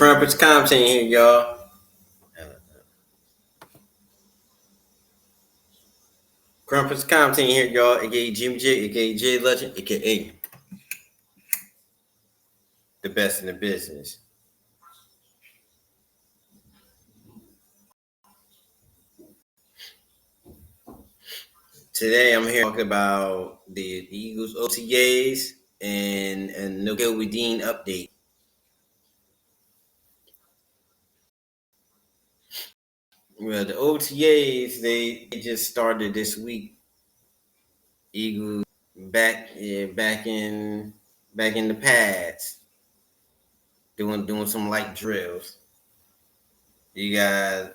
Crumpets content here, y'all. Crumpets content here, y'all. AKA Jimmy J, AKA J Legend, AKA the best in the business. Today I'm here talking about the Eagles OTAs and Nakobe Dean update. Well, the OTAs they just started this week. Eagles back in the pads, doing some light drills. You got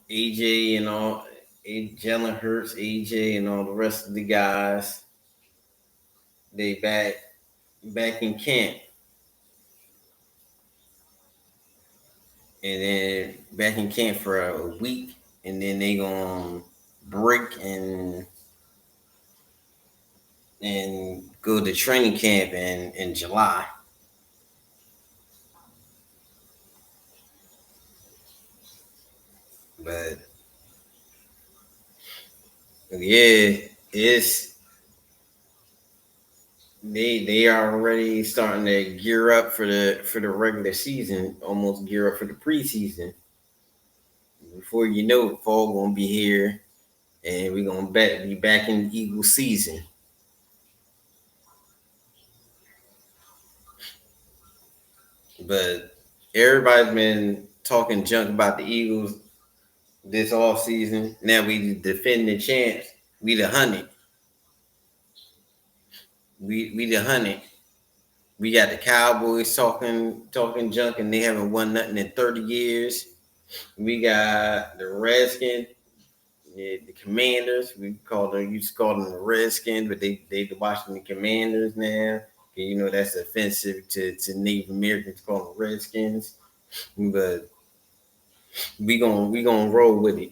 AJ and all, Jalen Hurts, AJ, and all the rest of the guys. They back in camp, and then back in camp for a week, and then they gonna break and go to training camp in July. But yeah, it's they are already starting to gear up for the regular season, almost gear up for the preseason. Before you know it, fall gonna be here, and we're gonna be back in the Eagle season. But everybody's been talking junk about the Eagles this off season. Now we defend the champs. We the 100. We the 100. We got the Cowboys talking junk, and they haven't won nothing in 30 years. We got the Redskins, the Commanders. Used to call them the Redskins, but they the Washington Commanders now. You know that's offensive to Native Americans, call them Redskins. But we gonna roll with it.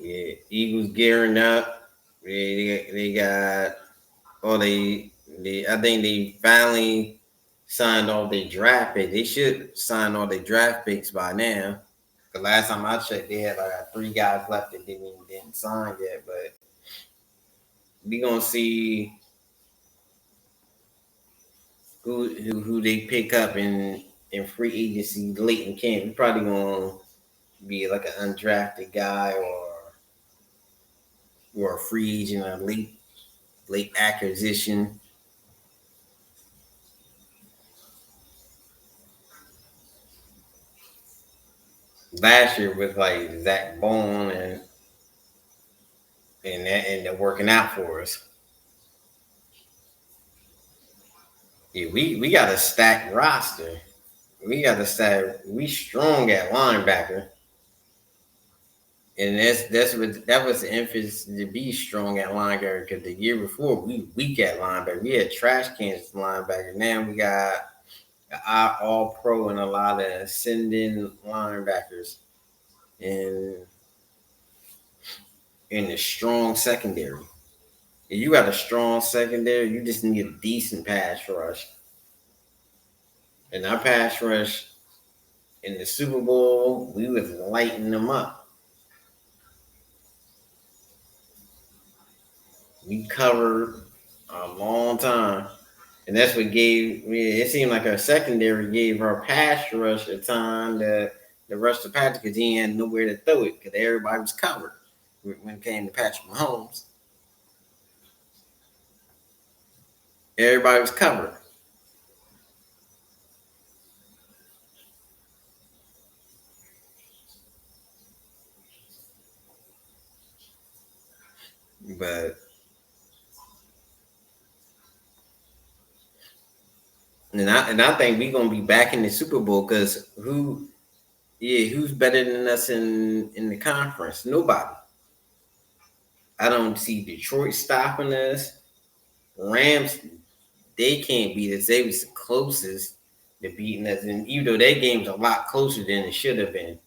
Yeah, Eagles gearing up. They got they I think they finally signed all their draft picks. They should sign all their draft picks by now. The last time I checked, they had like 3 guys left that didn't sign yet. But we gonna see who they pick up in free agency late in camp. We probably gonna be like an undrafted guy or a free agent, a late acquisition. Last year with like Zach Bone and they're working out for us. Yeah, we got a stacked roster. We strong at linebacker. And that was the emphasis to be strong at linebacker, because the year before we weak at linebacker. We had trash cans linebacker. Now we got all pro and a lot of ascending linebackers and in a strong secondary. If you got a strong secondary, you just need a decent pass rush. And our pass rush in the Super Bowl, we was lighting them up. We covered a long time. And that's what it seemed like our secondary gave our pass rush a time to rush the pass, because he had nowhere to throw it, because everybody was covered when it came to Patrick Mahomes. Everybody was covered. But I think we're gonna be back in the Super Bowl, because who's better than us in the conference? Nobody. I don't see Detroit stopping us. Rams, they can't beat us. They was the closest to beating us, and even though that game's a lot closer than it should have been,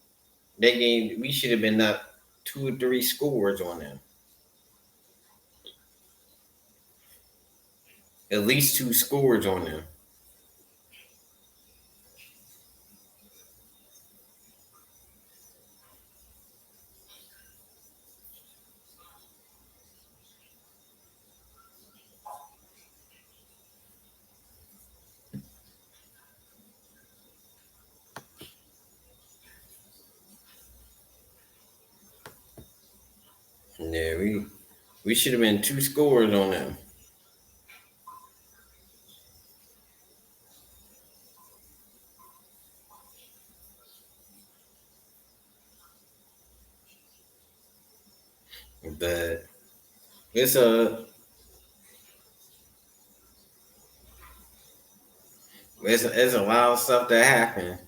that game we should have been up 2 or 3 scores on them. At least two scores on them. Yeah, we should have been two scores on them. But it's it's a lot of stuff that happened.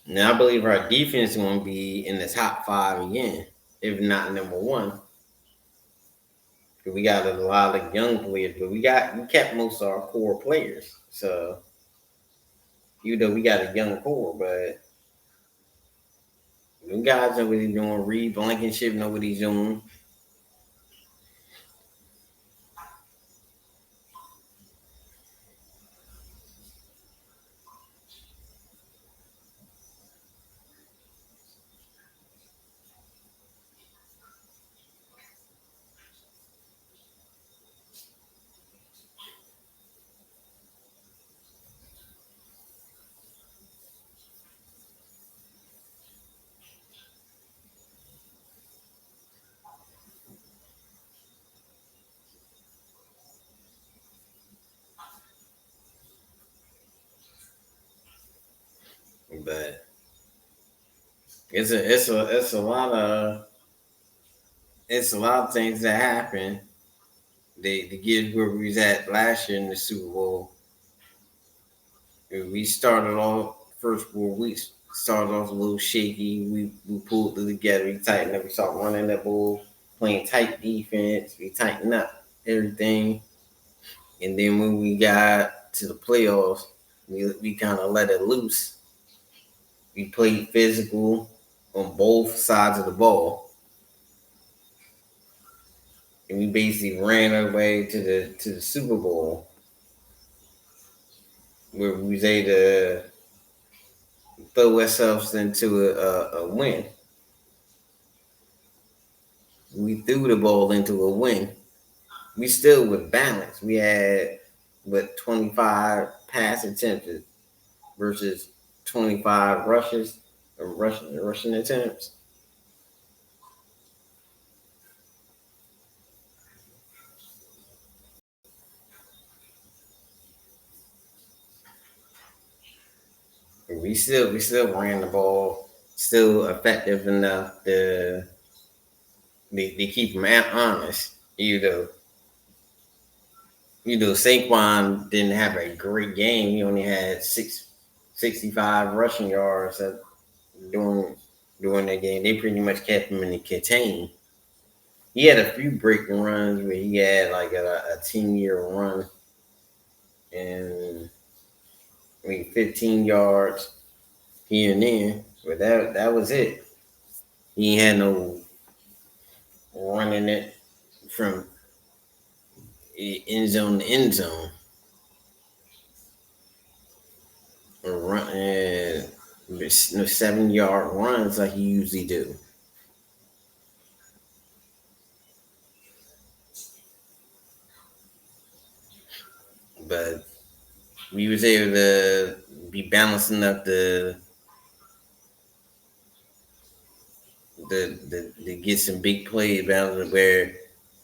Now I believe our defense is going to be in the top five again, if not number one. We got a lot of young players, but we kept most of our core players. So even though we got a young core, but them guys know what he's doing. Reed Blankenship know what he's doing. But it's a lot of things that happen. They get where we was at last year in the Super Bowl. We started off first 4 weeks. Started off a little shaky. We pulled it together. We tightened up. We started running that ball, playing tight defense. We tightened up everything. And then when we got to the playoffs, we kind of let it loose. We played physical on both sides of the ball, and we basically ran our way to the Super Bowl, where we was able to throw ourselves into a win. We threw the ball into a win. We still with balance. We had 25 pass attempts versus 25 rushes or rushing attempts. We still ran the ball, still effective enough to they keep them honest. Saquon didn't have a great game. He only had 65 rushing yards during during that game. They pretty much kept him in the contain. He had a few breaking runs where he had like a 10-year run and 15 yards here and there, but that was it. He had no running it from end zone to end zone or running no 7-yard runs like he usually do. But we was able to be balancing up the get some big plays balancing where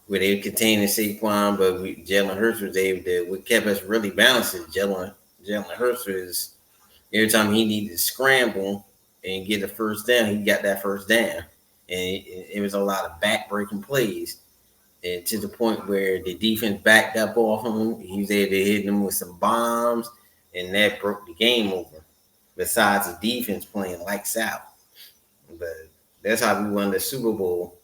they were containing Saquon, but Jalen Hurts was able to. What kept us really balanced is Jalen Hurts was every time he needed to scramble and get a first down, he got that first down, and it was a lot of back-breaking plays, and to the point where the defense backed up off him. He was able to hit them with some bombs, and that broke the game over. Besides the defense playing lights out, but that's how we won the Super Bowl.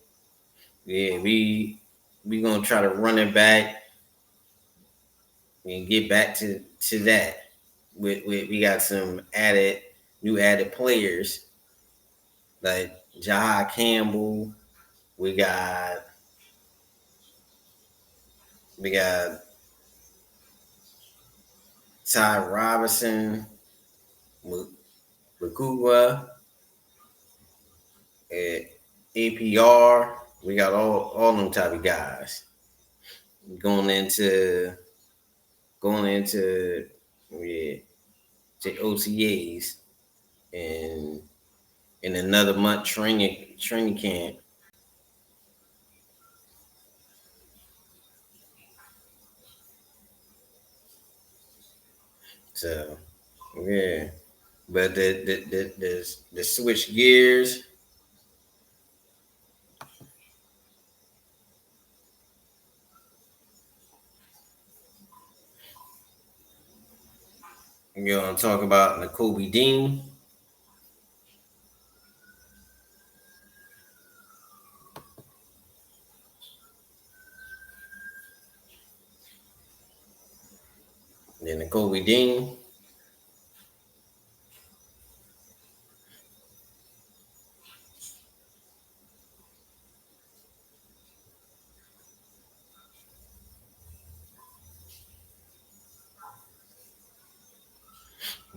Yeah, we gonna try to run it back and get back to that. We got some new added players. like Jai Campbell. We got we got Ty Robinson, Makua, at APR. We got all them type of guys going into going into yeah, to OTAs and in another month training camp. So yeah, but the switch gears. We're gonna talk about Nakobe Dean. Then Nakobe Dean.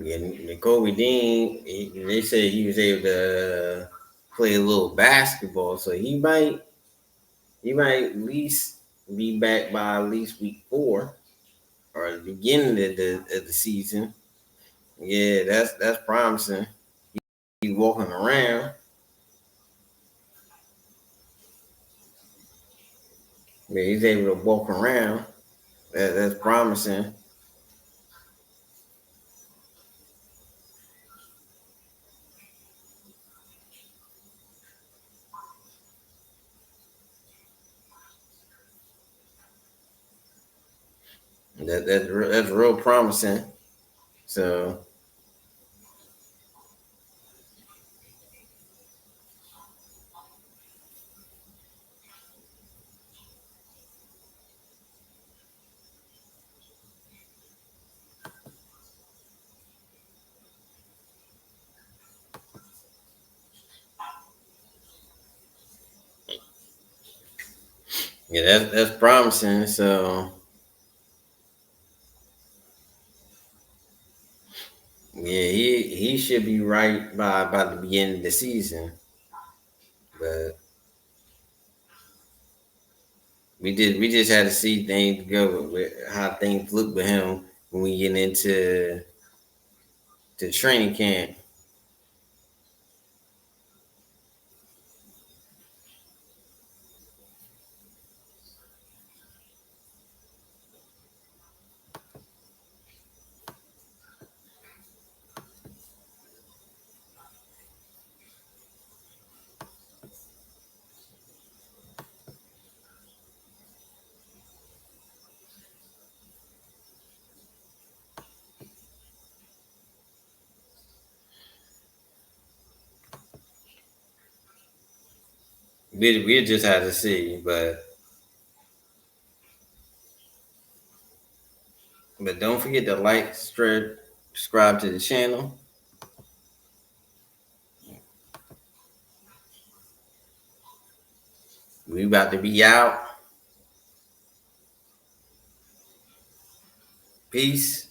Yeah, Nakobe Dean. They said he was able to play a little basketball, so he might at least be back by at least week 4 or the beginning of the season. Yeah, that's promising. He's walking around. Yeah, he's able to walk around. That's promising. That's real promising. So yeah, that's promising. So yeah, he should be right by the beginning of the season. But we just had to see things go with how things look with him when we get into the training camp. We just had to see, but don't forget to like, subscribe to the channel. We about to be out. Peace.